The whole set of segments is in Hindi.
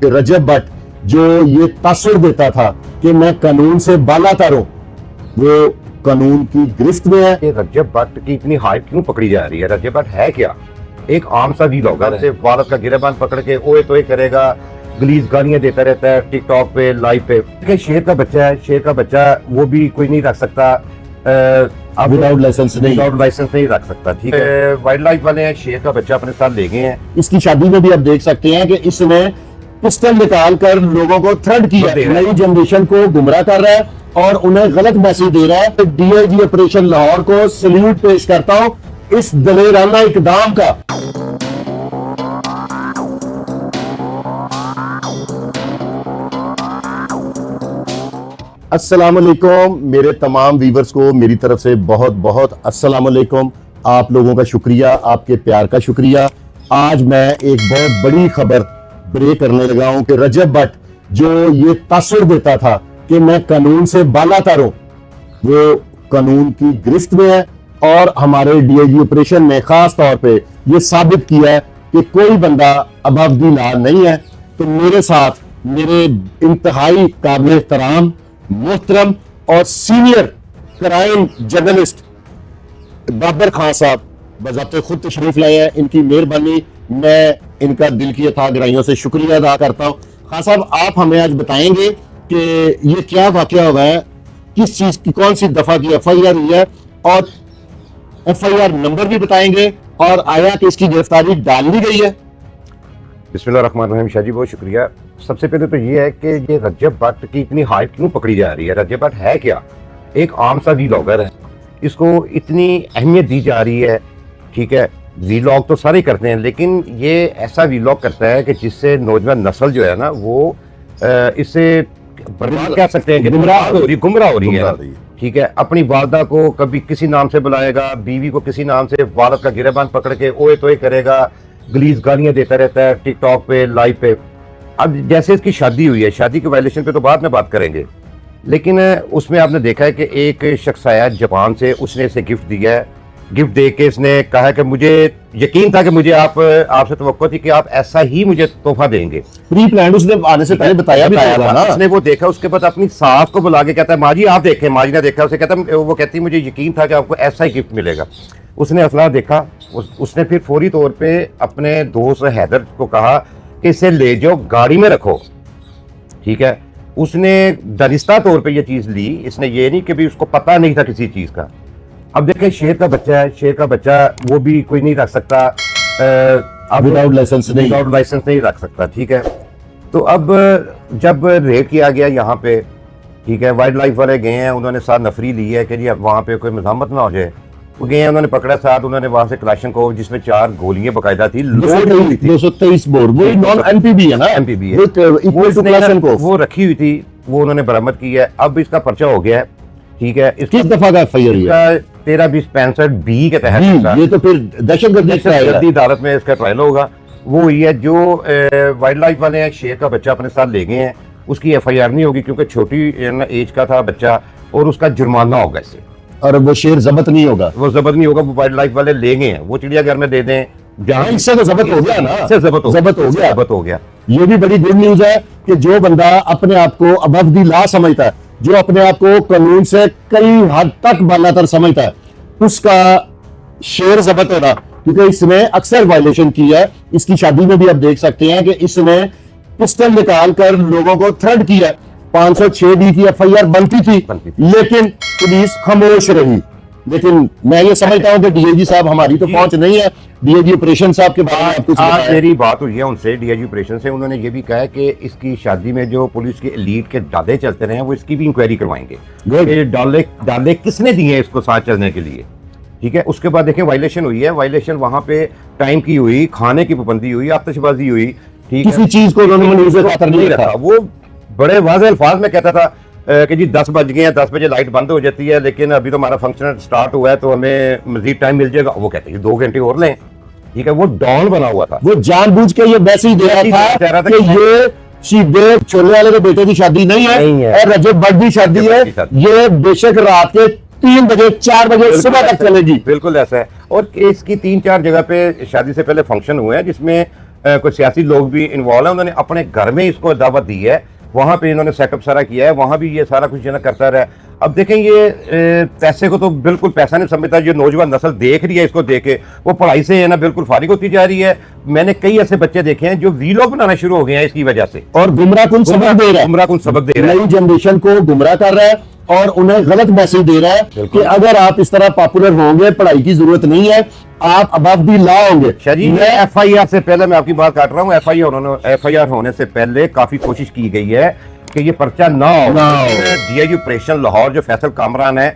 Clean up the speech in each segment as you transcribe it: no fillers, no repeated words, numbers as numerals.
रजब भट्ट जो ये तासुर देता था कि मैं कानून से बालातर हूं, वो कानून की गिरफ्त में है। ये रजब भट्ट की इतनी हाइप क्यों पकड़ी जा रही है? रजब भट्ट है क्या? एक आम सा व्लॉगर है, वारस का गिरेबान पकड़ के ओए तोए करेगा, गलीज गालियां देता रहता है टिकटॉक पे, लाइव पे। शेर का बच्चा है, शेर का बच्चा वो भी कोई नहीं रख सकता विदाउट लाइसेंस नहीं रख सकता। ठीक है, वाइल्ड लाइफ वाले हैं, शेर का बच्चा अपने साथ ले गए हैं। इसकी शादी में भी आप देख सकते हैं कि इसने पिस्टल निकाल कर लोगों को थ्रेट किया, नई जनरेशन को गुमराह कर रहा है और उन्हें गलत मैसेज दे रहा है। डीआईजी ऑपरेशन लाहौर को सल्यूट पेश करता हूं इस दलेराना इकदाम का। अस्सलाम वालेकुम मेरे तमाम व्यूवर्स को मेरी तरफ से बहुत बहुत अस्सलाम वालेकुम। आप लोगों का शुक्रिया, आपके प्यार का शुक्रिया। आज मैं एक बहुत बड़ी खबर ब्रेक करने लगा हूं कि रजब भट्ट जो ये तासुर देता था कि मैं कानून से बालातर हूं, वो कानून की गिरफ्त में है। और हमारे डीआईजी ऑपरेशन ने खास तौर पे ये साबित किया है कि कोई बंदा अबव द लॉ नहीं है। तो मेरे साथ मेरे इंतहाई काबिल एहतराम, मोहतरम और senior crime journalist Babar Khan साहब बज़ाते खुद तशरीफ लाए हैं। इनकी मेहरबानी, मैं इनका दिल की अथाह गहराइयों से शुक्रिया अदा करता हूं। खान साहब, आप हमें आज बताएंगे कि ये क्या वाकया हुआ है, किस चीज की, कौन सी दफा की एफआईआर हुई है और एफआईआर नंबर भी बताएंगे और आया कि इसकी गिरफ्तारी डाल दी गई है। बिस्मिल्लाहिर्रहमानिर्रहीम। शाह जी बहुत शुक्रिया। सबसे पहले तो ये है कि ये रजब भट्ट की इतनी हाइप क्यों पकड़ी जा रही है? रजब भट्ट है क्या? एक आम सा व्लॉगर है, इसको इतनी अहमियत दी जा रही है। ठीक है, व्लॉग तो सारे करते हैं, लेकिन ये ऐसा व्लॉग करता है कि जिससे नौजवान नस्ल जो है ना वो इससे बर्बाद कह सकते हैं कि गुमराह हो रही है। ठीक है, अपनी वालदा को कभी किसी नाम से बुलाएगा, बीवी को किसी नाम से, वारस का गिरेबान पकड़ के ओए तोए करेगा, गलीज गालियां देता रहता है टिकटॉक पे, लाइव पे। अब जैसे इसकी शादी हुई है, शादी के वायलेशन पे तो बाद में बात करेंगे, लेकिन उसमें आपने देखा है कि एक शख्स आया जापान से, उसने इसे गिफ्ट दिया है। गिफ्ट दे के इसने कहा है कि मुझे यकीन था कि मुझे आपसे तवक्को थी कि आप ऐसा ही मुझे तोहफा देंगे। प्री प्लान उसने आने से पहले बताया था ना। उसने वो देखा, उसके बाद अपनी सास को बुला के कहता है माँ जी आप देखें। माँ जी ने देखा, उसे कहता, वो कहती है मुझे यकीन था कि आपको ऐसा ही गिफ्ट मिलेगा। उसने असला देखा, उसने फिर फौरी तौर पे अपने दोस्त हैदर को कहा कि इसे ले जाओ, गाड़ी में रखो। ठीक है, उसने दरिस्ता तौर पे ये चीज़ ली। इसने ये नहीं कि भी उसको पता नहीं था किसी चीज़ का। अब देखें, शेर का बच्चा है, शेर का बच्चा वो भी कोई नहीं रख सकता विदाउट लाइसेंस नहीं रख सकता। ठीक है, तो अब जब रेड किया गया यहाँ पे, ठीक है, वाइल्ड लाइफ वाले गए हैं, उन्होंने साथ नफरी ली है कि जी वहाँ पे कोई मज़ामत ना हो जाए। वो गए हैं, उन्होंने पकड़ा साथ, उन्होंने वहाँ से क्लाशन को, जिसमें 4 गोलियां बकायदा थी, 223 बोर, वो नॉन एमपीबी है ना, एमपीबी है, वो रखी हुई थी, वो उन्होंने बरामद की है। अब इसका पर्चा हो गया है। ठीक है, किस दफा का एफआईआर है? 13-20-65 के तहत। ये तो फिर दहशतगर्दी अदालत में इसका ट्रायल होगा। वो हुई है जो वाइल्ड लाइफ वाले हैं, शेर का बच्चा अपने साथ ले गए हैं, उसकी एफआईआर नहीं होगी क्योंकि छोटी एज का था बच्चा और उसका जुर्माना होगा इससे। और वो शेर जब्त नहीं होगा, वो वाइल्ड लाइफ वाले ले गए हैं, वो चिड़ियाघर में दे दें। इससे तो जब्त हो गया ना, जब्त हो गया। ये भी बड़ी गुड न्यूज है कि जो बंदा अपने आप को अबव द लॉ समझता है, जो अपने आप को कानून से कई हद तक बालातर समझता है, उसका शेर जब्त होना, क्योंकि इसने अक्सर वायलेशन की है। इसकी शादी में भी आप देख सकते हैं कि इसने पिस्टल निकाल कर लोगों को थ्रेट किया। 506D की एफआईआर बनती थी, लेकिन पुलिस खामोश रही। लेकिन मैं ये समझता हूं कि डीआईजी साहब, हमारी तो पहुंच नहीं है, डीआईजी ऑपरेशन साहब के बाद कुछ मेरी बात हुई है उनसे, डीआईजी ऑपरेशन से। उन्होंने ये भी कहा है कि इसकी शादी में जो पुलिस के एलीट के डाले चलते रहे हैं, वो इसकी भी इंक्वायरी करवाएंगे। डाले किसने दिए इसको साथ चलने के लिए? ठीक है, उसके बाद देखें वायलेशन हुई है। वायलेशन वहां पे टाइम की हुई, खाने की पाबंदी हुई, आतिशबाजी हुई। ठीक है, किसी चीज को उन्होंने नहीं रखा। वो बड़े वाज़ेह अल्फाज में कहता था कि जी 10 बज गए हैं, 10 बजे लाइट बंद हो जाती है, लेकिन अभी तो हमारा फंक्शन स्टार्ट हुआ है तो हमें मजीद टाइम मिल जाएगा। वो कहते हैं 2 घंटे और लें। ठीक है, वो डॉन बना हुआ था, वो जानबूझ के ये मैसेज दे रहा था कि ये सीधे छोले वाले के बेटे की शादी नहीं है और रजब भट्ट की शादी है। ये बेशक रात के 3 बजे 4 बजे सुबह तक चलेगी। बिल्कुल ऐसा है। और इसकी 3-4 जगह पे शादी से पहले फंक्शन हुए हैं, जिसमें कोई सियासी लोग भी इन्वॉल्व है, उन्होंने अपने घर में इसको दावत दी है, वहां पे इन्होंने सेटअप सारा किया है, वहां भी ये सारा कुछ जो ना करता रहा। अब देखें ये पैसे को तो बिल्कुल पैसा नहीं समझता, जो नौजवान नस्ल देख रही है इसको देखे वो पढ़ाई से है ना बिल्कुल फारिग होती जा रही है। मैंने कई ऐसे बच्चे देखे हैं जो वीलॉग बनाना शुरू हो गए हैं इसकी वजह से, और गुमराहकुन सबक दे रहा है, गुमराहकुन सबक दे रहा है, नई जनरेशन को गुमराह कर रहा है और उन्हें गलत मैसेज दे रहा है कि अगर आप इस तरह पॉपुलर होंगे, पढ़ाई की जरूरत नहीं है, आप अबव दी लॉ होंगे। शाजी मैं FIR से पहले, मैं आपकी बात काट रहा हूँ, FIR होने से पहले काफी कोशिश की गई है कि ये पर्चा ना हो। DIG ऑपरेशन लाहौर जो फैसल कामरान है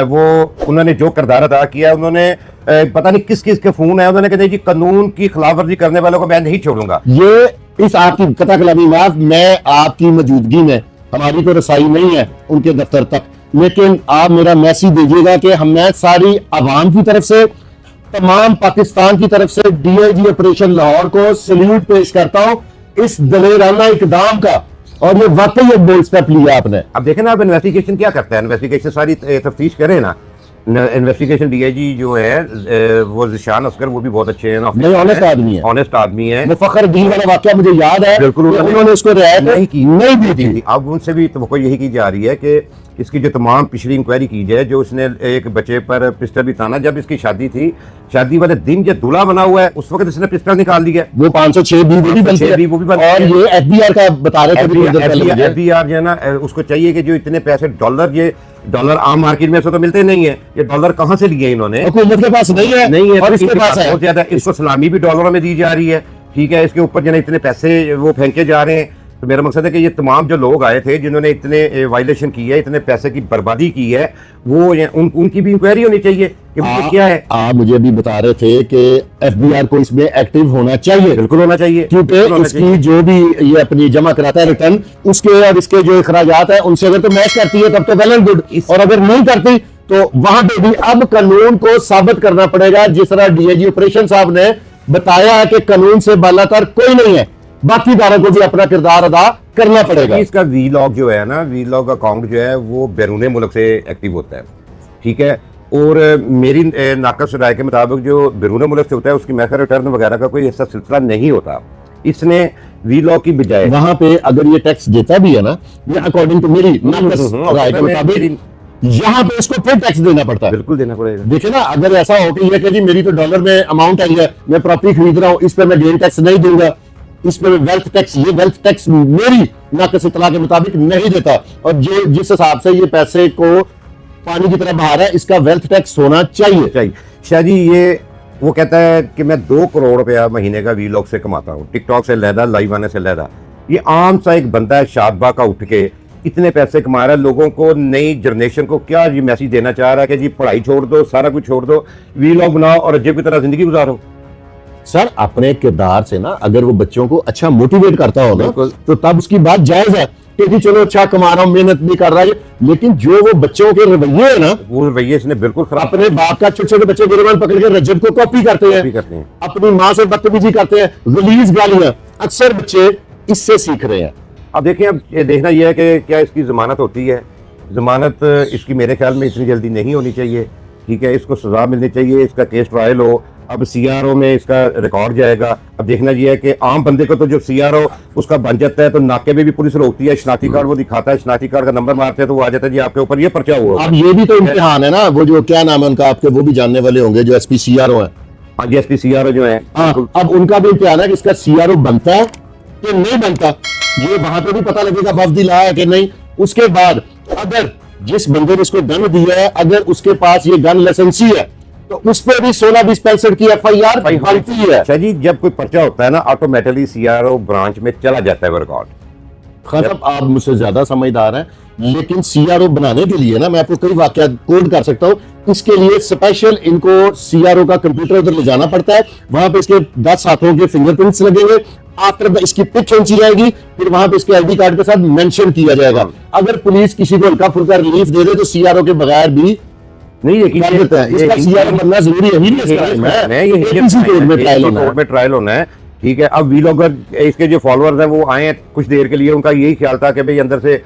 वो उन्होंने जो किरदार अदा किया, उन्होंने पता नहीं किस किस के फोन है, उन्होंने कहते जी कानून की खिलाफ वर्जी करने वालों को मैं नहीं छोड़ूंगा। ये इस आपकी कथा कलामी माफ, मैं आपकी मौजूदगी में, हमारी तो रसाई नहीं है उनके दफ्तर तक, लेकिन आप मेरा मैसेज दीजिएगा कि मैं सारी आवाम की तरफ से, तमाम पाकिस्तान की तरफ से DIG ऑपरेशन लाहौर को सल्यूट पेश करता हूं इस दलेराना इकदाम का, और ये वाकई एक बोल्ड स्टेप लिया आपने। अब देखें ना, अब इन्वेस्टिगेशन क्या करता है, इन्वेस्टिगेशन सारी तफ्तीश करें ना, इन्वेस्टिगेशन DIG जो है वो जिशान असगर, वो भी बहुत अच्छे हैं, ऑनेस्ट आदमी है, ऑनेस्ट आदमी है। मुफख्खरदीन वाला वाकया मुझे याद है, बिल्कुल उन्होंने उसको रियायत नहीं दी थी। अब उनसे भी तो यही की जा रही है कि इसकी जो तमाम पिछली इंक्वायरी की जाए, जो उसने एक बच्चे पर पिस्टल भी ताना, जब इसकी शादी थी, शादी वाले दिन जब दूल्हा बना हुआ है उस वक्त इसने पिस्टल निकाल दिया, वो 506 भी वो भी बनती है, और ये FBR का बता रहे थे, FBR जो है ना, उसको चाहिए कि जो इतने पैसे डॉलर आम मार्केट में तो मिलते नहीं है, ये डॉलर कहां से लिए इन्होंने, हुकूमत के पास नहीं है और इसके पास है बहुत ज्यादा। इसको सलामी भी डॉलरों में दी जा रही है, ठीक है, इसके ऊपर जो है इतने पैसे वो फेंके जा रहे हैं। तो मेरा मकसद है कि ये तमाम जो लोग आए थे जिन्होंने इतने वायलेशन की है, इतने पैसे की बर्बादी की है, वो उनकी भी इंक्वायरी होनी चाहिए कि वो क्या है। आप मुझे अभी बता रहे थे कि FBR को इसमें एक्टिव होना चाहिए, बिल्कुल होना चाहिए, क्योंकि इसकी जो भी ये अपनी जमा कराता है रिटर्न, उसके और इसके जो अखराजात है उनसे अगर तो मैच करती है तब तो वेल एंड गुड, और अगर नहीं करती तो वहां पे भी अब कानून को साबित करना पड़ेगा, जिस तरह DIG ऑपरेशन साहब ने बताया है कि कानून से बालातर कोई नहीं है, बाकी दारों को भी अपना किरदार अदा करना पड़ेगा। इसका वीलॉग जो है ना, वीलॉग अकाउंट जो है वो बैरून मुल्क से एक्टिव होता है, ठीक है, और मेरी नाकस राय के मुताबिक जो बैरून मुल्क से होता है उसकी मैकर रिटर्न वगैरह का कोई ऐसा सिलसिला नहीं होता। इसने वीलॉग की बजाय वहां पे अगर ये टैक्स देता भी है ना, ये अकॉर्डिंग टू मेरी नाकस राय के मुताबिक यहाँ पे इसको फिर टैक्स देना पड़ता है, बिल्कुल देना पड़ेगा। देखिए ना, अगर ऐसा हो कि ये कि जी मेरी तो डॉलर में अमाउंट आई है, मैं प्रॉपर्टी खरीद रहा हूँ, इस पर मैं गेन टैक्स नहीं दूंगा, इस पर वेल्थ टैक्स, ये वेल्थ टैक्स मेरी नाकस इत्तला के मुताबिक नहीं देता, और जो जिस हिसाब से ये पैसे को पानी की तरह बहा रहा है, इसका वेल्थ टैक्स होना चाहिए। शायद ये वो कहता है कि मैं 2 करोड़ रुपया महीने का वीलॉग से कमाता हूँ, टिकटॉक से लहदा, लाइव आने से लहदा। ये आम सा एक बंदा है शादबा का, उठ के इतने पैसे कमा रहा है, लोगों को, नई जनरेशन को क्या ये मैसेज देना चाह रहा है कि जी पढ़ाई छोड़ दो, सारा कुछ छोड़ दो, वीलॉग बनाओ और अजब की तरह जिंदगी गुजारो। सर अपने किरदार से ना अगर वो बच्चों को अच्छा मोटिवेट करता होगा तो तब उसकी बात जायज है कि जी चलो अच्छा कमा रहा हूं, मेहनत भी कर रहा है, लेकिन जो वो बच्चों के रवैये है ना, वो रवैये इसने बिल्कुल खराब। अपने बाप का छोटे छोटे बच्चे गिरबान पकड़ के रजब को कॉपी करते हैं, अपनी माँ से बदतमीजी करते हैं, गलीज गालियां, अक्सर बच्चे इससे सीख रहे हैं। अब देखिए, अब ये देखना यह है कि क्या इसकी जमानत होती है। जमानत इसकी मेरे ख्याल में इतनी जल्दी नहीं होनी चाहिए, ठीक है, इसको सजा मिलनी चाहिए, इसका केस ट्रायल हो। अब CRO में इसका रिकॉर्ड जाएगा। अब देखना यह है कि आम बंदे को तो जो CRO उसका बन जाता है तो नाके में भी पुलिस रोकती है, शनाख्ती कार्ड वो दिखाता है, शनाख्ती कार्ड का नंबर मारते हैं तो वो आ जाता है जी आपके ऊपर ये पर्चा हुआ। अब ये भी तो इम्तिहान है ना, वो जो क्या नाम है उनका, आपके वो भी जानने वाले होंगे जो SP CRO है। हाँ जी, SP CRO जो है, अब उनका भी इम्तिहान है कि इसका CRO बनता है कि नहीं बनता, ये वहां पे भी पता लगेगा वफदी ला है कि नहीं। उसके बाद अगर जिस बंदे ने इसको गन दिया है, अगर उसके पास ये गन लाइसेंसी है तो उस पर भी 16-20% की FIR बनती है। अच्छा जी, जब कोई पर्चा होता है ना, ऑटोमेटिकली CRO ब्रांच में चला जाता है वो रिकॉर्ड। खान साहब आप मुझसे ज्यादा समझदार हैं, लेकिन CRO बनाने के लिए ना मैं आपको कई वाकया कोड कर सकता हूँ। इसके लिए स्पेशल इनको CRO का कंप्यूटर उधर ले जाना पड़ता है, वहां पे इसके 10 हाथों के फिंगरप्रिंट्स लगेंगे, आफ्टर इसकी पिक खींची जाएगी, फिर वहां पे इसके ID कार्ड के साथ मेंशन किया जाएगा। अगर पुलिस किसी को हल्का फुल्का रिलीफ दे दे तो CRO के बगैर भी नहीं यकीन करता है, इसका CRO बनना जरूरी है, में ट्रायल होना है, ठीक है। अब वीलॉगर इसके जो फॉलोअर्स हैं वो आए हैं कुछ देर के लिए, उनका यही ख्याल था कि भाई अंदर से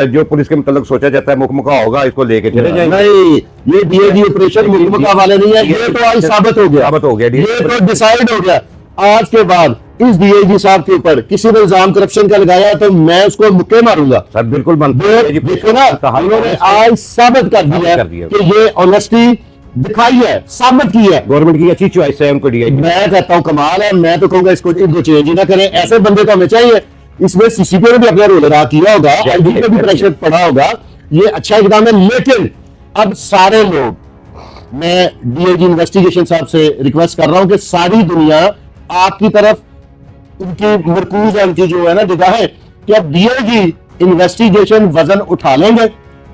जो पुलिस के मतलब सोचा जाता है मुकमुका होगा, इसको लेके चले जाएंगे। नहीं, ये DIG ऑपरेशन मुकमुका वाले नहीं है, ये तो आज साबित हो गया, ये तो डिसाइड हो गया। आज के बाद इस डीआईजी साहब के ऊपर किसी ने इल्जाम करप्शन का लगाया तो मैं उसको मुक्के मारूंगा। सर बिल्कुल देखो ना, उन्होंने आज साबित कर दिया कि ये ऑनेस्टी दिखाई है, साबित की है। गवर्नमेंट की अच्छी चॉइस है उनको डीआईजी। मैं कहता हूं कमाल है। मैं तो कहूंगा इसको इनको चेंज ही ना करें, ऐसे बंदे तो हमें चाहिए। इसमें सीसीपी ने भी अपना रोल अदा किया होगा, आईडी पे भी प्रेशर पड़ा होगा, ये अच्छा इकदाम है। लेकिन अब सारे लोग, मैं डीआईजी इन्वेस्टिगेशन साहब से रिक्वेस्ट कर रहा हूं कि सारी दुनिया आपकी तरफ उनकी मरकूज है, उनकी जो है ना निगाहें, कि अब डीआईजी इन्वेस्टिगेशन वजन उठा लेंगे।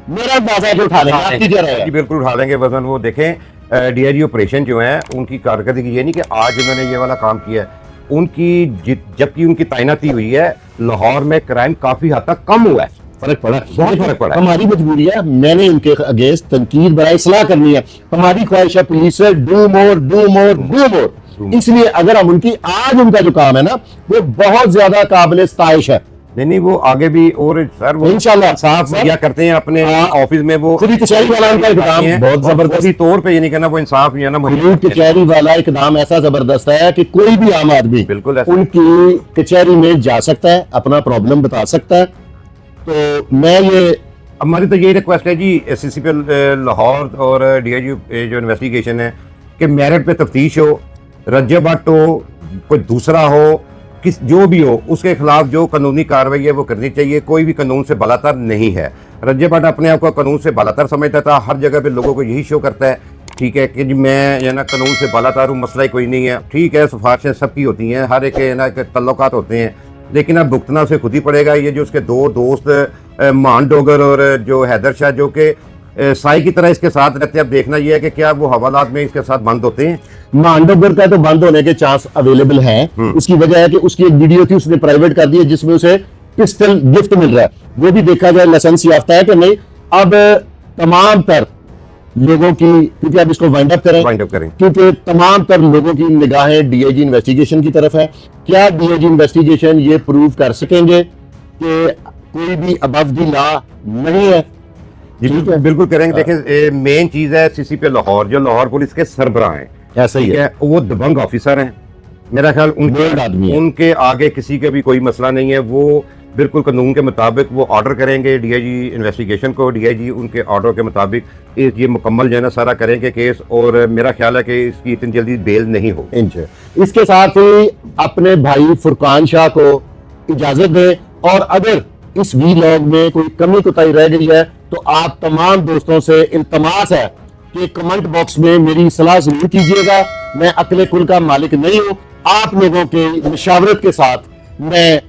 मेरा अंदाजा है कि उठा लेंगे, आपकी क्या राय है? जी बिल्कुल उठा लेंगे वजन। वो देखें डीआईजी ऑपरेशन जो है उनकी कारकर्दगी ये नहीं कि आज उन्होंने ये वाला काम किया है, उनकी जबकि उनकी तैनाती हुई है लाहौर में क्राइम काफी हद तक कम हुआ है, फर्क पड़ा, बहुत फर्क पड़ा है। हमारी मजबूरी है, मैंने उनके अगेंस्ट तनकीद बराए सलाह करनी है। हमारी ख्वाहिश है पुलिस से do more do more do more. इसलिए अगर हम उनकी आज उनका जो काम है ना वो बहुत ज्यादा काबिल इस्ताइश है। नहीं वो आगे भी और सर वो इंशाल्लाह इंसाफ किया करते हैं अपने ऑफिस में। वो खुद ही कचहरी वाला उनका इकदाम बहुत जबरदस्त तौर पे ये नहीं कहना वो इंसाफ या ना खुद कचहरी वाला इकदाम ऐसा जबरदस्त है कि कोई भी आम आदमी बिल्कुल उनकी कचहरी में जा सकता है, अपना प्रॉब्लम बता सकता है। तो मैं ये हमारी तो यही रिक्वेस्ट है जी सीसीपी लाहौर और डीआईजी जो इन्वेस्टिगेशन है कि मेरिट पे तफ्तीश हो, रज्जे भट्ट हो, कोई दूसरा हो, किस जो भी हो, उसके खिलाफ जो कानूनी कार्रवाई है वो करनी चाहिए। कोई भी कानून से बालातर नहीं है। रज्जे भट्ट अपने आप को कानून से बालातर समझता था, हर जगह पे लोगों को यही शो करता है, ठीक है कि जी मैं या ना कानून से बालातर हूँ, मसला ही कोई नहीं है। ठीक है, सिफारिशें सबकी होती हैं, हर एक ना तल्लुकात होते हैं, लेकिन अब भुगतना उसे खुद ही पड़ेगा। ये जो उसके दो दोस्त मान डोगर और जो हैदर शाह जो कि साई की तरह इसके साथ रहते हैं, अब देखना यह है कि क्या वो हवालात में इसके साथ बंद होते हैं। मांडोगर का तो बंद होने के चांस अवेलेबल हैं। उसकी वजह है कि उसकी एक वीडियो थी, उसने प्राइवेट कर दी है जिसमें उसे पिस्टल गिफ्ट मिल रहा है। वो भी देखा जाए लाइसेंस याफ्ता है कि नहीं। अब तमाम तर लोगों की, क्योंकि अब इसको वाइंड अप करें, क्योंकि तमाम तर लोगों की निगाहें डीआईजी इन्वेस्टिगेशन की तरफ है। क्या डीआईजी इन्वेस्टिगेशन ये प्रूव कर सकेंगे कि कोई भी अबव द लॉ नहीं है? जी बिल्कुल करेंगे। देखें मेन चीज है सीसीपी लाहौर, जो लाहौर पुलिस के सरबराह हैं, ऐसा ही है, वो दबंग ऑफिसर हैं। मेरा ख्याल उनके आगे किसी का भी कोई मसला नहीं है। वो बिल्कुल कानून के मुताबिक वो ऑर्डर करेंगे डीआईजी इन्वेस्टिगेशन को, डीआईजी उनके ऑर्डर के मुताबिक ये मुकम्मल जो है ना सारा करेंगे केस। और मेरा ख्याल है कि इसकी इतनी जल्दी बेल नहीं हो। इसके साथ ही अपने भाई फुरकान शाह को इजाजत दें, और अगर इस वीलॉग में कोई कमी कोताही रह गई है तो आप तमाम दोस्तों से इल्तमास है कि कमेंट बॉक्स में मेरी सलाह जरूर कीजिएगा। मैं अकले कुल का मालिक नहीं हूं, आप लोगों के मशावरत के साथ मैं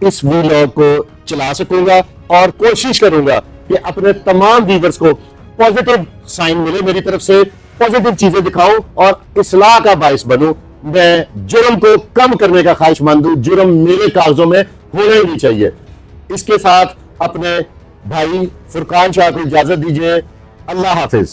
इस वीलॉग को चला सकूंगा और कोशिश करूंगा कि अपने तमाम व्यूअर्स को पॉजिटिव साइन मिले मेरी तरफ से, पॉजिटिव चीजें दिखाऊं और इस्लाह का बाइस बनूं। मैं जुर्म को कम करने का ख्वाहिशमंद हूं, जुर्म मेरे कागजों में होना ही नहीं चाहिए। इसके साथ अपने भाई फुरकान शाह को इजाजत दीजिए। अल्लाह हाफिज।